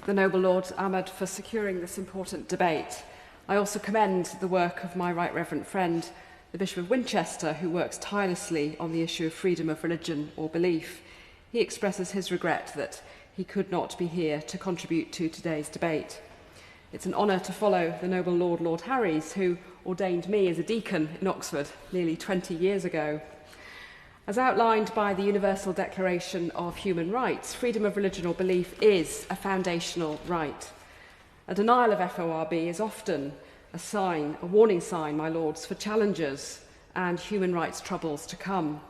the Noble Lord Ahmad for securing this important debate. I also commend the work of my Right Reverend friend, the Bishop of Winchester, who works tirelessly on the issue of freedom of religion or belief. He expresses his regret that he could not be here to contribute to today's debate. It's an honour to follow the Noble Lord, Lord Harries, who ordained me as a deacon in Oxford nearly 20 years ago. As outlined by the Universal Declaration of Human Rights, freedom of religion or belief is a foundational right. A denial of FORB is often a warning sign, my lords, for challenges and human rights troubles to come.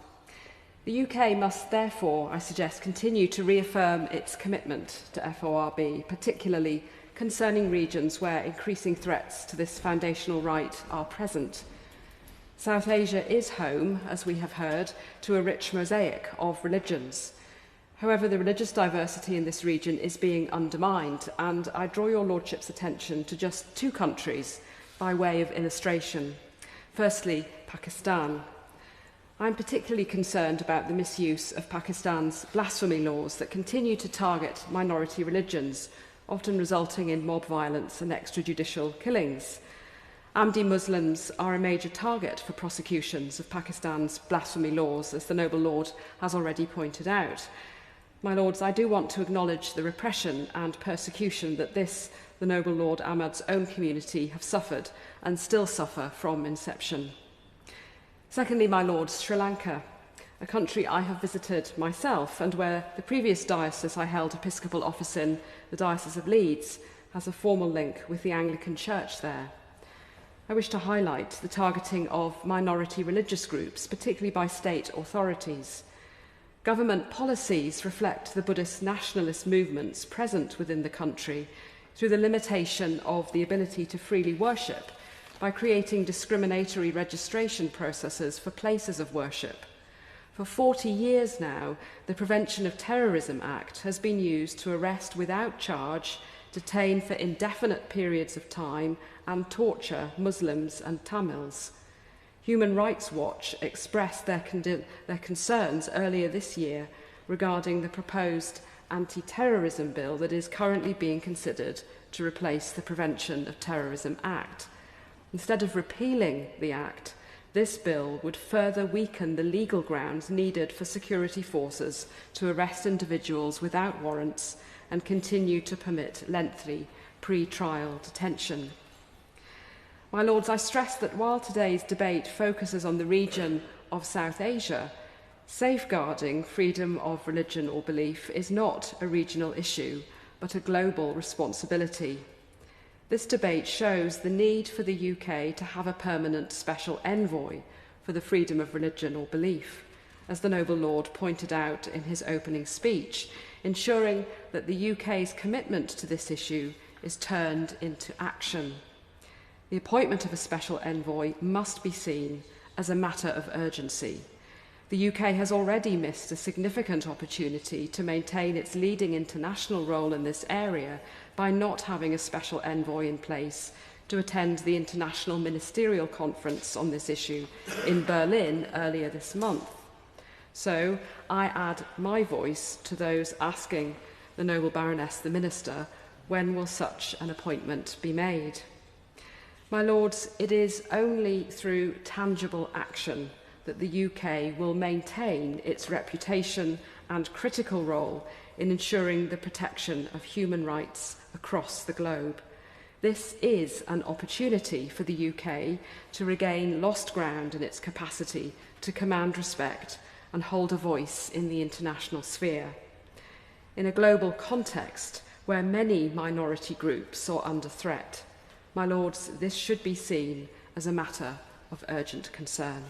The UK must therefore, I suggest, continue to reaffirm its commitment to FORB, particularly concerning regions where increasing threats to this foundational right are present. South Asia is home, as we have heard, to a rich mosaic of religions. However, the religious diversity in this region is being undermined, and I draw your lordship's attention to just two countries by way of illustration. Firstly, Pakistan. I'm particularly concerned about the misuse of Pakistan's blasphemy laws that continue to target minority religions, often resulting in mob violence and extrajudicial killings. Ahmadi Muslims are a major target for prosecutions of Pakistan's blasphemy laws, as the Noble Lord has already pointed out. My lords, I do want to acknowledge the repression and persecution that the Noble Lord Ahmad's own community have suffered and still suffer from inception. Secondly, my lords, Sri Lanka, a country I have visited myself and where the previous diocese I held episcopal office in, the Diocese of Leeds, has a formal link with the Anglican Church there. I wish to highlight the targeting of minority religious groups, particularly by state authorities. Government policies reflect the Buddhist nationalist movements present within the country through the limitation of the ability to freely worship by creating discriminatory registration processes for places of worship. For 40 years now, the Prevention of Terrorism Act has been used to arrest without charge, detain for indefinite periods of time, and torture Muslims and Tamils. Human Rights Watch expressed their concerns earlier this year regarding the proposed anti-terrorism bill that is currently being considered to replace the Prevention of Terrorism Act. Instead of repealing the Act, this bill would further weaken the legal grounds needed for security forces to arrest individuals without warrants and continue to permit lengthy pre-trial detention. My lords, I stress that while today's debate focuses on the region of South Asia, safeguarding freedom of religion or belief is not a regional issue, but a global responsibility. This debate shows the need for the UK to have a permanent special envoy for the freedom of religion or belief, as the Noble Lord pointed out in his opening speech, ensuring that the UK's commitment to this issue is turned into action. The appointment of a special envoy must be seen as a matter of urgency. The UK has already missed a significant opportunity to maintain its leading international role in this area by not having a special envoy in place to attend the International Ministerial Conference on this issue in Berlin earlier this month. So I add my voice to those asking the Noble Baroness, the Minister, when will such an appointment be made? My lords, it is only through tangible action that the UK will maintain its reputation and critical role in ensuring the protection of human rights across the globe. This is an opportunity for the UK to regain lost ground in its capacity to command respect and hold a voice in the international sphere. In a global context where many minority groups are under threat, my lords, this should be seen as a matter of urgent concern.